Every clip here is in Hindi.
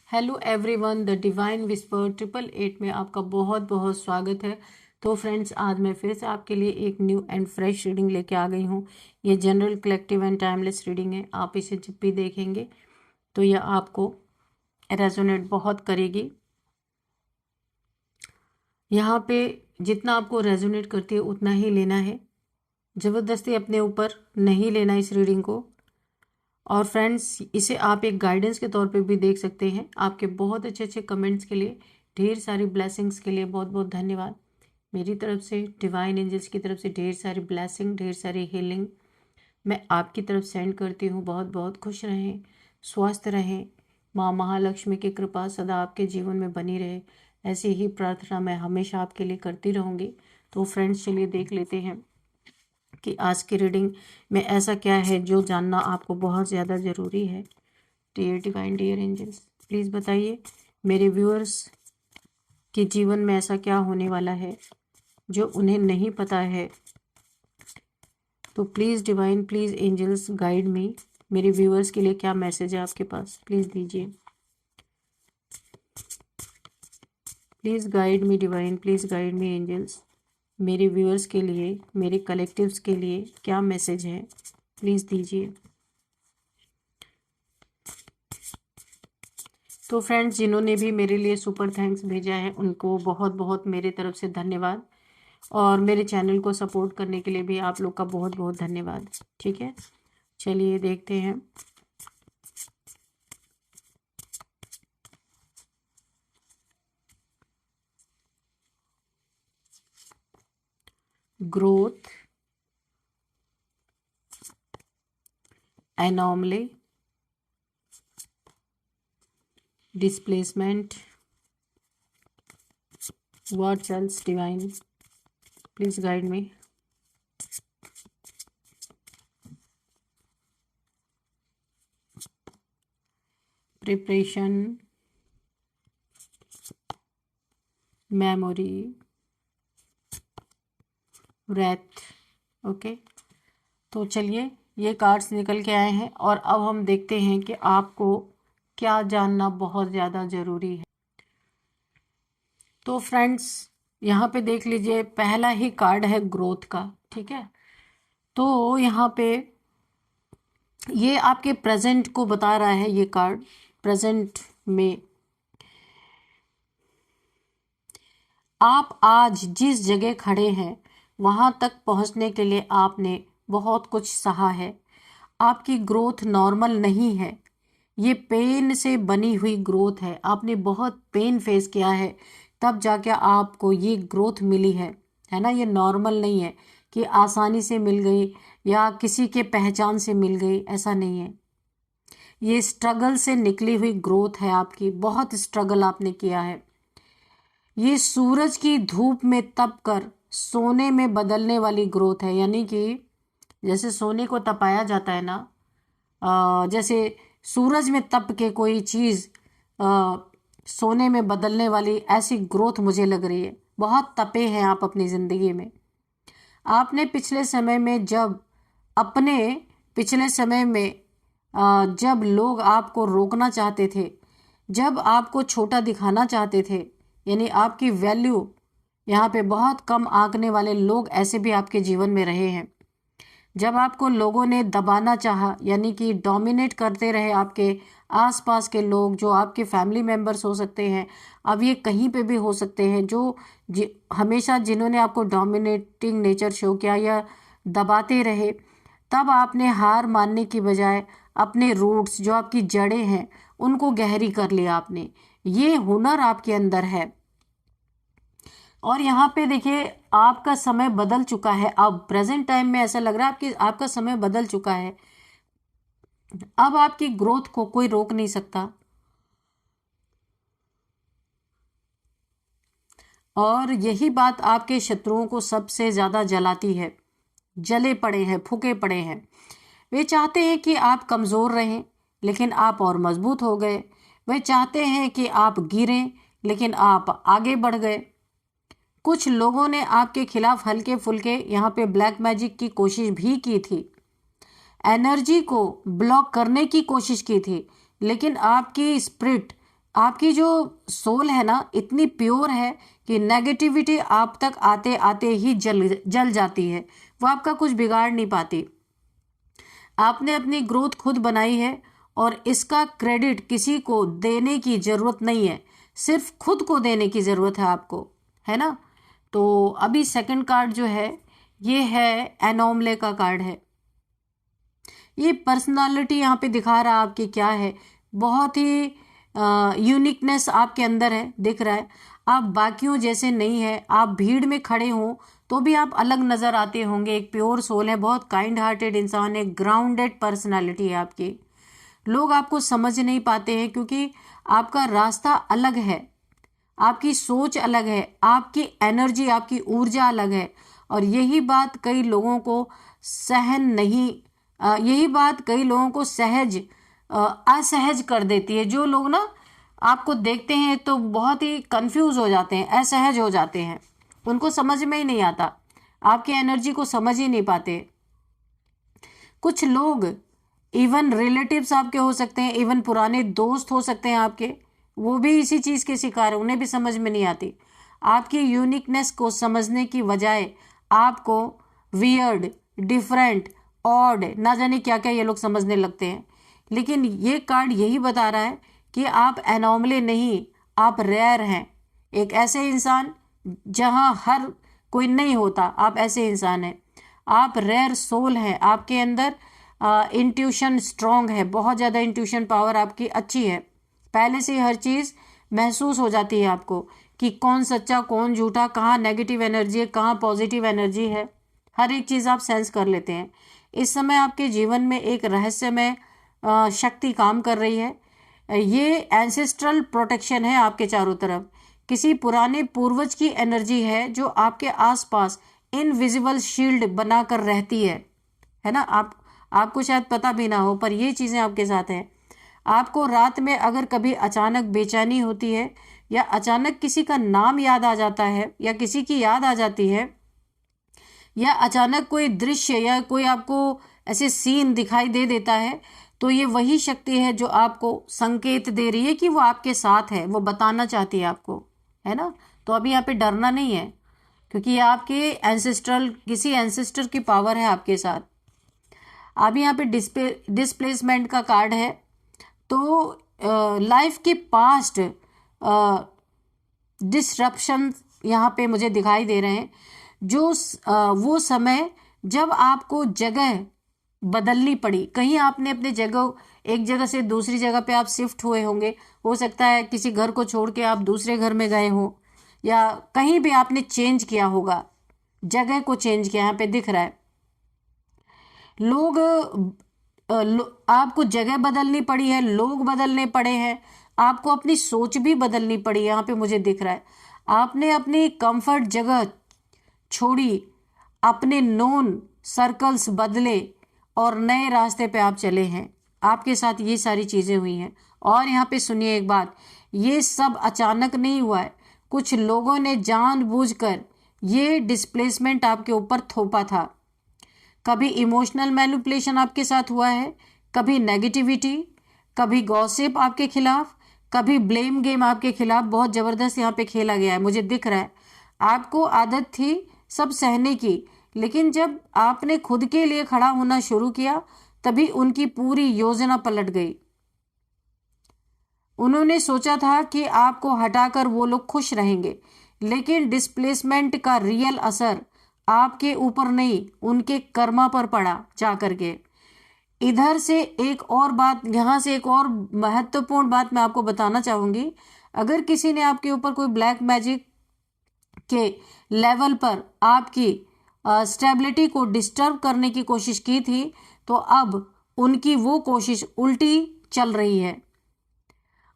Hello everyone, the divine whisper 888 में आपका बहुत बहुत स्वागत है। तो फ्रेंड्स, आज मैं फिर से आपके लिए एक न्यू एंड फ्रेश रीडिंग लेके आ गई हूँ। ये general, collective and timeless reading है। आप इसे जब भी देखेंगे तो यह आपको रेजोनेट बहुत करेगी। यहाँ पे जितना आपको रेजोनेट करती है उतना ही लेना है, ज़बरदस्ती अपने ऊपर नहीं लेना इस रीडिंग को। और फ्रेंड्स, इसे आप एक गाइडेंस के तौर पे भी देख सकते हैं। आपके बहुत अच्छे अच्छे कमेंट्स के लिए, ढेर सारी ब्लेसिंग्स के लिए बहुत बहुत धन्यवाद। मेरी तरफ से, डिवाइन एंजल्स की तरफ से ढेर सारी ब्लेसिंग, ढेर सारी हीलिंग मैं आपकी तरफ सेंड करती हूँ। बहुत बहुत खुश रहें, स्वस्थ रहें, माँ महालक्ष्मी की कृपा सदा आपके जीवन में बनी रहे, ऐसी ही प्रार्थना मैं हमेशा आपके लिए करती रहूँगी। तो फ्रेंड्स, चलिए देख लेते हैं कि आज की रीडिंग में ऐसा क्या है जो जानना आपको बहुत ज़्यादा ज़रूरी है। Dear divine, dear angels, please बताइए मेरे व्यूअर्स के जीवन में ऐसा क्या होने वाला है जो उन्हें नहीं पता है। तो please divine, please angels, guide me. मेरे व्यूअर्स के लिए क्या मैसेज है आपके पास, प्लीज़ दीजिए। Please guide me divine, please guide me angels. मेरे व्यूअर्स के लिए, मेरे कलेक्टिव्स के लिए क्या मैसेज है, प्लीज़ दीजिए। तो फ्रेंड्स, जिन्होंने भी मेरे लिए सुपर थैंक्स भेजा है उनको बहुत बहुत मेरे तरफ से धन्यवाद। और मेरे चैनल को सपोर्ट करने के लिए भी आप लोग का बहुत बहुत धन्यवाद। ठीक है, चलिए देखते हैं। Growth, anomaly, displacement, what else divine, please guide me. Preparation, memory, Wraith. Okay, तो चलिए, ये कार्ड्स निकल के आए हैं और अब हम देखते हैं कि आपको क्या जानना बहुत ज़्यादा ज़रूरी है। तो फ्रेंड्स, यहाँ पे देख लीजिए, पहला ही कार्ड है ग्रोथ का। ठीक है, तो यहाँ पे ये आपके प्रेजेंट को बता रहा है। ये कार्ड प्रेजेंट में आप आज जिस जगह खड़े हैं वहां तक पहुंचने के लिए आपने बहुत कुछ सहा है। आपकी ग्रोथ नॉर्मल नहीं है, ये पेन से बनी हुई ग्रोथ है। आपने बहुत पेन फेस किया है, तब जाके आपको ये ग्रोथ मिली है ना। ये नॉर्मल नहीं है कि आसानी से मिल गई या किसी के पहचान से मिल गई, ऐसा नहीं है। ये स्ट्रगल से निकली हुई ग्रोथ है आपकी। बहुत स्ट्रगल आपने किया है। ये सूरज की धूप में तप कर सोने में बदलने वाली ग्रोथ है। यानी कि जैसे सोने को तपाया जाता है ना, जैसे सूरज में तप के कोई चीज़ सोने में बदलने वाली, ऐसी ग्रोथ मुझे लग रही है। बहुत तपे हैं आप अपनी ज़िंदगी में। आपने पिछले समय में जब लोग आपको रोकना चाहते थे, जब आपको छोटा दिखाना चाहते थे, यानी आपकी वैल्यू यहाँ पे बहुत कम आंकने वाले लोग ऐसे भी आपके जीवन में रहे हैं। जब आपको लोगों ने दबाना चाहा, यानी कि डोमिनेट करते रहे आपके आसपास के लोग, जो आपके फैमिली मेंबर्स हो सकते हैं, अब ये कहीं पे भी हो सकते हैं, जो हमेशा जिन्होंने आपको डोमिनेटिंग नेचर शो किया या दबाते रहे, तब आपने हार मानने की बजाय अपने रूट्स, जो आपकी जड़ें हैं, उनको गहरी कर लिया आपने। ये हुनर आपके अंदर है। और यहाँ पे देखिए, आपका समय बदल चुका है। अब प्रेजेंट टाइम में ऐसा लग रहा है कि आपका समय बदल चुका है। अब आपकी ग्रोथ को कोई रोक नहीं सकता। और यही बात आपके शत्रुओं को सबसे ज्यादा जलाती है। जले पड़े हैं, फूके पड़े हैं। वे चाहते हैं कि आप कमजोर रहें, लेकिन आप और मजबूत हो गए। वे चाहते हैं कि आप गिरें, लेकिन आप आगे बढ़ गए। कुछ लोगों ने आपके खिलाफ हल्के फुल्के यहाँ पे ब्लैक मैजिक की कोशिश भी की थी, एनर्जी को ब्लॉक करने की कोशिश की थी, लेकिन आपकी स्पिरिट, आपकी जो सोल है ना इतनी प्योर है कि नेगेटिविटी आप तक आते आते ही जल जाती है, वो आपका कुछ बिगाड़ नहीं पाती। आपने अपनी ग्रोथ खुद बनाई है और इसका क्रेडिट किसी को देने की ज़रूरत नहीं है, सिर्फ खुद को देने की ज़रूरत है आपको, है ना। तो अभी सेकंड कार्ड जो है ये है एनोमले का कार्ड है। ये पर्सनालिटी यहाँ पे दिखा रहा है आपकी क्या है, बहुत ही यूनिकनेस आपके अंदर है, दिख रहा है। आप बाकियों जैसे नहीं है, आप भीड़ में खड़े हों तो भी आप अलग नज़र आते होंगे। एक प्योर सोल है, बहुत काइंड हार्टेड इंसान है, ग्राउंडेड पर्सनालिटी है आपकी। लोग आपको समझ नहीं पाते हैं क्योंकि आपका रास्ता अलग है, आपकी सोच अलग है, आपकी एनर्जी, आपकी ऊर्जा अलग है। और यही बात कई लोगों को सहन नहीं यही बात कई लोगों को असहज कर देती है। जो लोग ना आपको देखते हैं तो बहुत ही कंफ्यूज हो जाते हैं, असहज हो जाते हैं, उनको समझ में ही नहीं आता, आपकी एनर्जी को समझ ही नहीं पाते। कुछ लोग इवन रिलेटिव्स आपके हो सकते हैं, इवन पुराने दोस्त हो सकते हैं आपके, वो भी इसी चीज़ के शिकार है, उन्हें भी समझ में नहीं आती। आपकी यूनिकनेस को समझने की बजाय आपको वियर्ड, डिफरेंट, ऑड, ना जाने क्या क्या ये लोग समझने लगते हैं। लेकिन ये कार्ड यही बता रहा है कि आप एनोमली नहीं, आप रेयर हैं। एक ऐसे इंसान जहां हर कोई नहीं होता, आप ऐसे इंसान हैं। आप रेयर सोल हैं, आपके अंदर इंट्यूशन स्ट्रांग है, बहुत ज़्यादा इंट्यूशन पावर आपकी अच्छी है। पहले से हर चीज़ महसूस हो जाती है आपको कि कौन सच्चा कौन झूठा, कहाँ नेगेटिव एनर्जी है, कहाँ पॉजिटिव एनर्जी है, हर एक चीज़ आप सेंस कर लेते हैं। इस समय आपके जीवन में एक रहस्यमय शक्ति काम कर रही है। ये एंसेस्ट्रल प्रोटेक्शन है आपके चारों तरफ, किसी पुराने पूर्वज की एनर्जी है जो आपके आसपास इनविजिबल शील्ड बनाकर रहती है ना। आपको शायद पता भी ना हो पर ये चीज़ें आपके साथ हैं। आपको रात में अगर कभी अचानक बेचैनी होती है या अचानक किसी का नाम याद आ जाता है या किसी की याद आ जाती है या अचानक कोई दृश्य या कोई आपको ऐसे सीन दिखाई दे देता है, तो ये वही शक्ति है जो आपको संकेत दे रही है कि वो आपके साथ है, वो बताना चाहती है आपको, है ना। तो अभी यहाँ पे डरना नहीं है क्योंकि ये आपके किसी एंसेस्टर की पावर है आपके साथ। अभी यहाँ पे डिस्प्लेसमेंट का कार्ड है। तो लाइफ के पास्ट डिसरप्शन यहाँ पे मुझे दिखाई दे रहे हैं, जो वो समय जब आपको जगह बदलनी पड़ी, कहीं आपने अपने एक जगह से दूसरी जगह पे आप शिफ्ट हुए होंगे, हो सकता है किसी घर को छोड़ के आप दूसरे घर में गए हो या कहीं भी आपने चेंज किया होगा, जगह को चेंज किया, यहाँ पे दिख रहा है। आपको जगह बदलनी पड़ी है, लोग बदलने पड़े हैं, आपको अपनी सोच भी बदलनी पड़ी है, यहाँ पे मुझे दिख रहा है। आपने अपनी कंफर्ट जगह छोड़ी, अपने नोन सर्कल्स बदले और नए रास्ते पे आप चले हैं। आपके साथ ये सारी चीज़ें हुई हैं। और यहाँ पे सुनिए एक बात, ये सब अचानक नहीं हुआ है, कुछ लोगों ने जानबूझकर ये डिस्प्लेसमेंट आपके ऊपर थोपा था। कभी इमोशनल मैनिपुलेशन आपके साथ हुआ है, कभी नेगेटिविटी, कभी गॉसिप आपके खिलाफ, कभी ब्लेम गेम आपके खिलाफ बहुत ज़बरदस्त यहाँ पे खेला गया है, मुझे दिख रहा है। आपको आदत थी सब सहने की, लेकिन जब आपने खुद के लिए खड़ा होना शुरू किया तभी उनकी पूरी योजना पलट गई। उन्होंने सोचा था कि आपको हटाकर वो लोग खुश रहेंगे, लेकिन डिस्प्लेसमेंट का रियल असर आपके ऊपर नहीं, उनके कर्मा पर पड़ा जा करके। इधर से एक और बात, यहाँ से एक और महत्वपूर्ण बात मैं आपको बताना चाहूँगी। अगर किसी ने आपके ऊपर कोई ब्लैक मैजिक के लेवल पर आपकी स्टेबिलिटी को डिस्टर्ब करने की कोशिश की थी, तो अब उनकी वो कोशिश उल्टी चल रही है।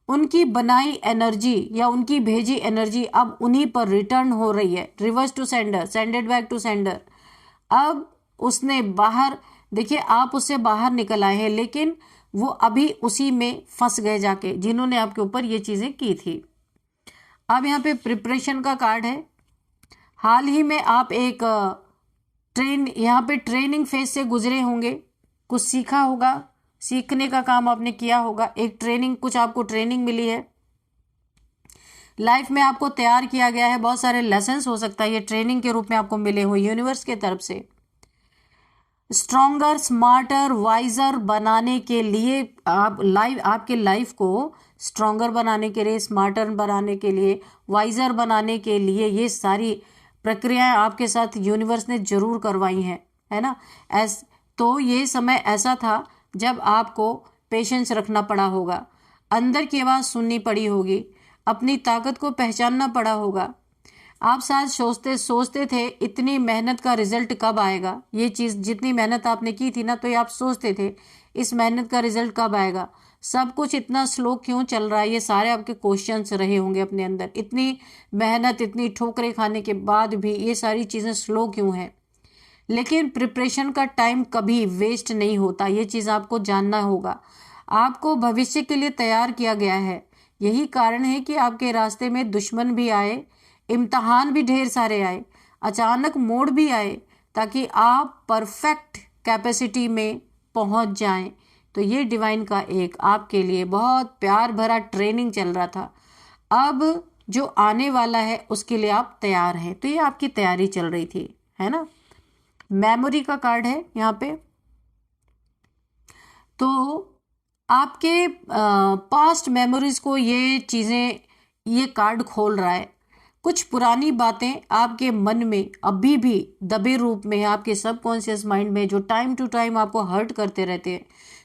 उनकी बनाई एनर्जी या उनकी भेजी एनर्जी अब उन्हीं पर रिटर्न हो रही है, reverse to sender, sended back to sender. अब उसने बाहर, देखिए आप उससे बाहर निकल आए हैं, लेकिन वो अभी उसी में फंस गए जाके, जिन्होंने आपके ऊपर ये चीज़ें की थी। अब यहाँ पे प्रिपरेशन का कार्ड है। हाल ही में आप एक यहाँ पे ट्रेनिंग फेज से गुजरे होंगे, कुछ सीखा होगा, सीखने का काम आपने किया होगा, एक ट्रेनिंग, कुछ आपको ट्रेनिंग मिली है। लाइफ में आपको तैयार किया गया है, बहुत सारे लेसन्स हो सकता है ये ट्रेनिंग के रूप में आपको मिले हो यूनिवर्स के तरफ से। स्ट्रॉन्गर, स्मार्टर, वाइजर बनाने के लिए आपके लाइफ को स्ट्रॉन्गर बनाने के लिए, स्मार्टर बनाने के लिए, वाइजर बनाने के लिए ये सारी प्रक्रियाएं आपके साथ यूनिवर्स ने जरूर करवाई हैं, है ना। तो ये समय ऐसा था जब आपको पेशेंस रखना पड़ा होगा, अंदर की आवाज़ सुननी पड़ी होगी, अपनी ताकत को पहचानना पड़ा होगा। आप शायद सोचते थे इतनी मेहनत का रिजल्ट कब आएगा, ये चीज़ जितनी मेहनत आपने की थी ना, तो ये आप सोचते थे इस मेहनत का रिजल्ट कब आएगा, सब कुछ इतना स्लो क्यों चल रहा है, ये सारे आपके क्वेश्चंस रहे होंगे अपने अंदर। इतनी मेहनत, इतनी ठोकरें खाने के बाद भी ये सारी चीज़ें स्लो क्यों हैं। लेकिन प्रिपरेशन का टाइम कभी वेस्ट नहीं होता, ये चीज़ आपको जानना होगा। आपको भविष्य के लिए तैयार किया गया है। यही कारण है कि आपके रास्ते में दुश्मन भी आए, इम्तहान भी ढेर सारे आए, अचानक मोड़ भी आए, ताकि आप परफेक्ट कैपेसिटी में पहुंच जाएं। तो ये डिवाइन का एक आपके लिए बहुत प्यार भरा ट्रेनिंग चल रहा था। अब जो आने वाला है उसके लिए आप तैयार हैं, तो ये आपकी तैयारी चल रही थी, है ना। मेमोरी का कार्ड है यहाँ पे। तो आपके पास्ट मेमोरीज को ये चीज़ें, ये कार्ड खोल रहा है। कुछ पुरानी बातें आपके मन में अभी भी दबे रूप में है, आपके सबकॉन्शियस माइंड में, जो टाइम टू टाइम आपको हर्ट करते रहते हैं।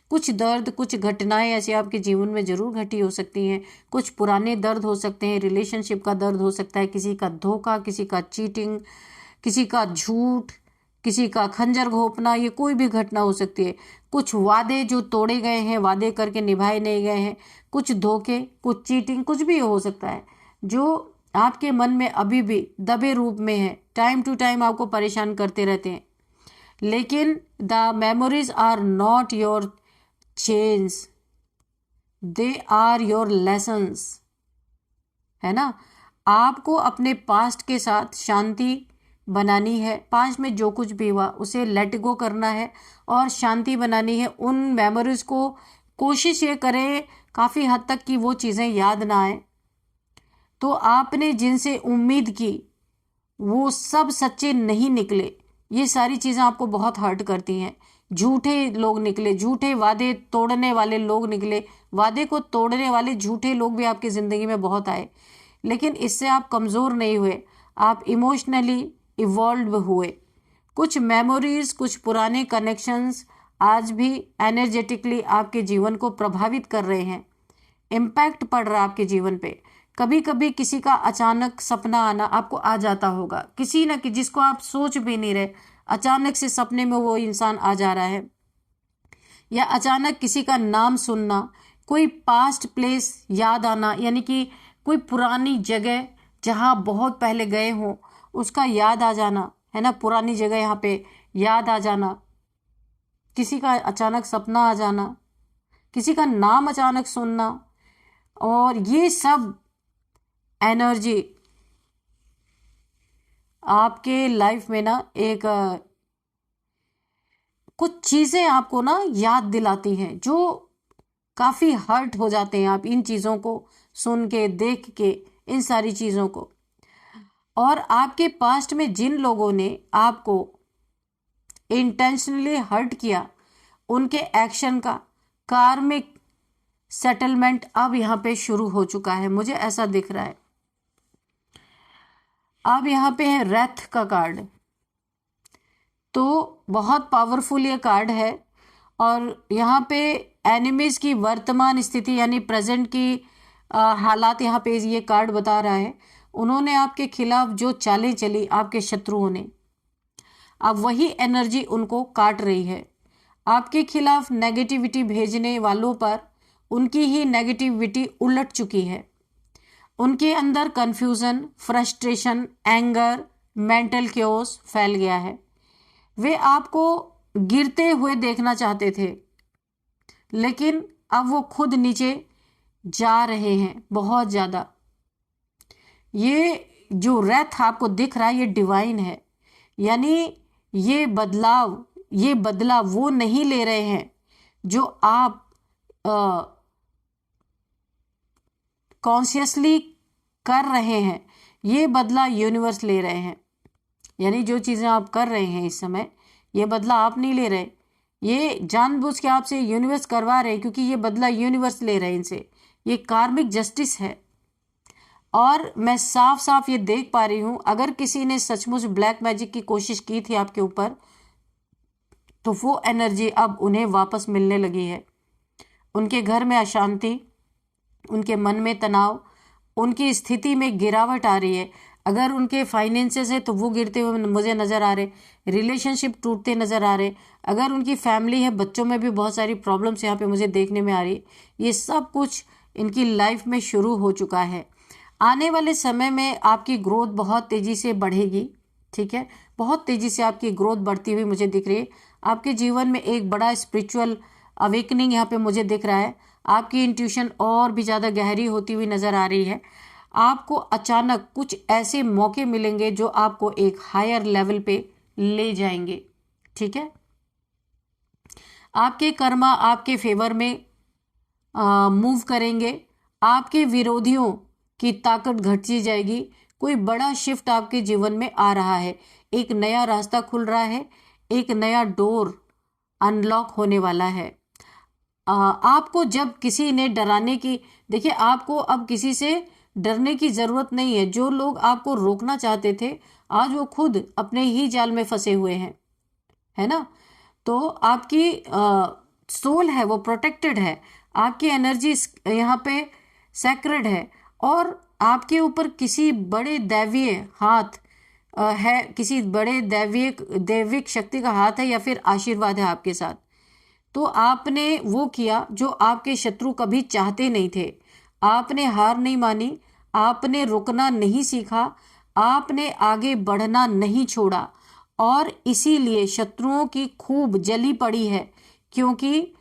कुछ दर्द, कुछ घटनाएं ऐसी आपके जीवन में जरूर घटी हो सकती हैं। कुछ पुराने दर्द हो सकते हैं, रिलेशनशिप का दर्द हो सकता है, किसी का धोखा, किसी का चीटिंग, किसी का झूठ, किसी का खंजर घोंपना, ये कोई भी घटना हो सकती है। कुछ वादे जो तोड़े गए हैं, वादे करके निभाए नहीं गए हैं, कुछ धोखे, कुछ चीटिंग, कुछ भी हो सकता है जो आपके मन में अभी भी दबे रूप में है, टाइम टू टाइम आपको परेशान करते रहते हैं। लेकिन the memories are not your chains, they are your lessons, है ना। आपको अपने पास्ट के साथ शांति बनानी है। पास्ट में जो कुछ भी हुआ उसे लेट गो करना है और शांति बनानी है। उन मेमोरीज को कोशिश ये करें काफ़ी हद तक कि वो चीज़ें याद ना आए। तो आपने जिनसे उम्मीद की वो सब सच्चे नहीं निकले, ये सारी चीज़ें आपको बहुत हर्ट करती हैं। झूठे लोग निकले, झूठे वादे तोड़ने वाले लोग निकले, वादे को तोड़ने वाले झूठे लोग भी आपकी ज़िंदगी में बहुत आए। लेकिन इससे आप कमज़ोर नहीं हुए, आप इमोशनली इवॉल्व हुए। कुछ मेमोरीज, कुछ पुराने कनेक्शंस आज भी एनर्जेटिकली आपके जीवन को प्रभावित कर रहे हैं, इम्पैक्ट पड़ रहा है आपके जीवन पे। कभी कभी किसी का अचानक सपना आना आपको आ जाता होगा, किसी न कि जिसको आप सोच भी नहीं रहे, अचानक से सपने में वो इंसान आ जा रहा है। या अचानक किसी का नाम सुनना, कोई पास्ट प्लेस याद आना, यानी कि कोई पुरानी जगह जहाँ बहुत पहले गए हों उसका याद आ जाना, है ना। पुरानी जगह यहाँ पे याद आ जाना, किसी का अचानक सपना आ जाना, किसी का नाम अचानक सुनना, और ये सब एनर्जी आपके लाइफ में ना एक कुछ चीज़ें आपको ना याद दिलाती हैं जो काफ़ी हर्ट हो जाते हैं आप इन चीज़ों को सुन के, देख के, इन सारी चीज़ों को। और आपके पास्ट में जिन लोगों ने आपको इंटेंशनली हर्ट किया, उनके एक्शन का कार्मिक सेटलमेंट अब यहाँ पे शुरू हो चुका है, मुझे ऐसा दिख रहा है। अब यहाँ पे है रेथ का कार्ड। तो बहुत पावरफुल ये कार्ड है और यहाँ पे एनिमीज की वर्तमान स्थिति यानी प्रेजेंट की हालात यहाँ पे ये कार्ड बता रहा है। उन्होंने आपके खिलाफ जो चालें चली आपके शत्रुओं ने, अब वही एनर्जी उनको काट रही है। आपके खिलाफ नेगेटिविटी भेजने वालों पर उनकी ही नेगेटिविटी उलट चुकी है। उनके अंदर confusion, frustration, anger, mental chaos फैल गया है। वे आपको गिरते हुए देखना चाहते थे, लेकिन अब वो खुद नीचे जा रहे हैं बहुत ज़्यादा। ये जो रेथ आपको दिख रहा है ये डिवाइन है, यानी ये बदलाव वो नहीं ले रहे हैं जो आप कॉन्शियसली कर रहे हैं ये बदला यूनिवर्स ले रहे हैं। यानी जो चीज़ें आप कर रहे हैं इस समय, ये बदला आप नहीं ले रहे, ये जानबूझ के आपसे यूनिवर्स करवा रहे हैं, क्योंकि ये बदला यूनिवर्स ले रहे हैं इनसे। ये कार्मिक जस्टिस है। और मैं साफ साफ ये देख पा रही हूं, अगर किसी ने सचमुच ब्लैक मैजिक की कोशिश की थी आपके ऊपर, तो वो एनर्जी अब उन्हें वापस मिलने लगी है। उनके घर में अशांति, उनके मन में तनाव, उनकी स्थिति में गिरावट आ रही है। अगर उनके फाइनेंसेस है तो वो गिरते हुए मुझे नज़र आ रहे, रिलेशनशिप टूटते नज़र आ रहे। अगर उनकी फैमिली है, बच्चों में भी बहुत सारी प्रॉब्लम्स यहाँ पे मुझे देखने में आ रही। ये सब कुछ इनकी लाइफ में शुरू हो चुका है। आने वाले समय में आपकी ग्रोथ बहुत तेज़ी से बढ़ेगी, ठीक है, बहुत तेज़ी से आपकी ग्रोथ बढ़ती हुई मुझे दिख रही है। आपके जीवन में एक बड़ा स्पिरिचुअल अवेकनिंग यहाँ पे मुझे दिख रहा है। आपकी इंट्यूशन और भी ज़्यादा गहरी होती हुई नज़र आ रही है। आपको अचानक कुछ ऐसे मौके मिलेंगे जो आपको एक हायर लेवल पे ले जाएंगे, ठीक है। आपके कर्मा आपके फेवर में मूव करेंगे। आपके विरोधियों की ताकत घटती जाएगी। कोई बड़ा शिफ्ट आपके जीवन में आ रहा है। एक नया रास्ता खुल रहा है, एक नया डोर अनलॉक होने वाला है। आपको जब किसी ने डराने की, देखिए आपको अब किसी से डरने की ज़रूरत नहीं है। जो लोग आपको रोकना चाहते थे, आज वो खुद अपने ही जाल में फंसे हुए हैं, है ना। तो आपकी सोल है वो प्रोटेक्टेड है। आपकी एनर्जी यहाँ पे सैक्रेड है, और आपके ऊपर किसी बड़े दैवीय हाथ है, किसी बड़े दैविक शक्ति का हाथ है, या फिर आशीर्वाद है आपके साथ। तो आपने वो किया जो आपके शत्रु कभी चाहते नहीं थे। आपने हार नहीं मानी, आपने रुकना नहीं सीखा, आपने आगे बढ़ना नहीं छोड़ा, और इसीलिए शत्रुओं की खूब जली पड़ी है। क्योंकि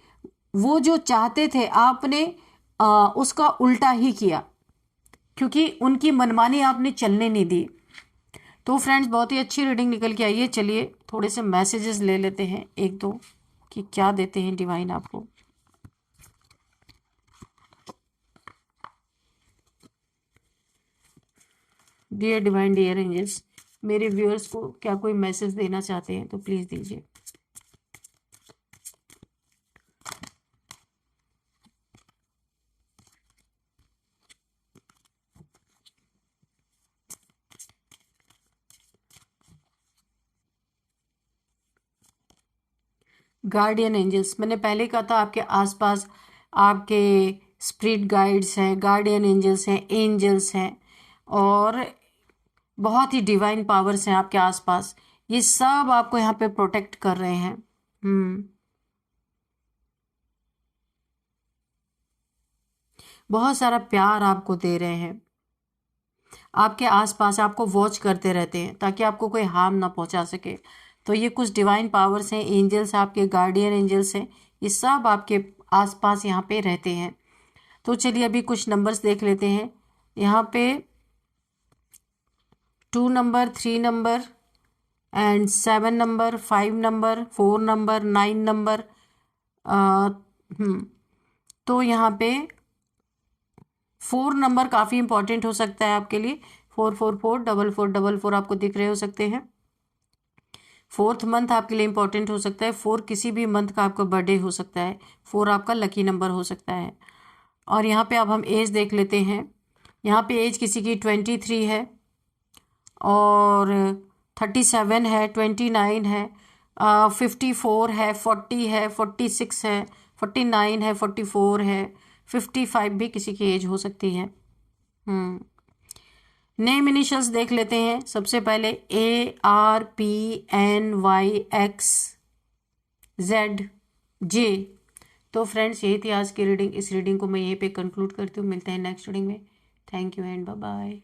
वो जो चाहते थे आपने उसका उल्टा ही किया, क्योंकि उनकी मनमानी आपने चलने नहीं दी। तो फ्रेंड्स, बहुत ही अच्छी रीडिंग निकल के आई है। चलिए थोड़े से मैसेजेस ले लेते हैं एक दो, कि क्या देते हैं डिवाइन आपको। डियर डिवाइन, डियर एंजल्स, मेरे व्यूअर्स को क्या कोई मैसेज देना चाहते हैं तो प्लीज दीजिए। गार्डियन एंजल्स, मैंने पहले कहा था आपके आसपास आपके स्पिरिट गाइड्स हैं, गार्डियन एंजल्स हैं, एंजल्स हैं, और बहुत ही डिवाइन पावर्स हैं आपके आसपास। ये सब आपको यहाँ पे प्रोटेक्ट कर रहे हैं। बहुत सारा प्यार आपको दे रहे हैं। आपके आसपास आपको वॉच करते रहते हैं ताकि आपको कोई हार्म ना पहुंचा सके। तो ये कुछ डिवाइन पावर्स हैं, एंजल्स, आपके गार्डियन एंजल्स हैं, ये सब आपके आसपास यहाँ पे रहते हैं। तो चलिए अभी कुछ नंबर्स देख लेते हैं। यहाँ पे 2 number, 3 number and 7 number, 5 number, 4 number, 9 number. तो यहाँ पे 4 नंबर काफ़ी इंपॉर्टेंट हो सकता है आपके लिए। 444 4444 आपको दिख रहे हो सकते हैं। 4th मंथ आपके लिए इंपॉर्टेंट हो सकता है। 4 किसी भी मंथ का आपका बर्थडे हो सकता है। 4 आपका लकी नंबर हो सकता है। और यहाँ पे अब हम एज देख लेते हैं। यहाँ पे एज किसी की 23 है, और 37 है, 29 है, 54 है, 40 है, 46 है, 49 है, 44 है, 55 भी किसी की एज हो सकती है। नेम इनिशियल्स देख लेते हैं। सबसे पहले ARPNYXZJ। तो फ्रेंड्स, यही थी आज की रीडिंग। इस रीडिंग को मैं यहीं पे कंक्लूड करती हूँ। मिलते हैं नेक्स्ट रीडिंग में। Thank you and bye bye.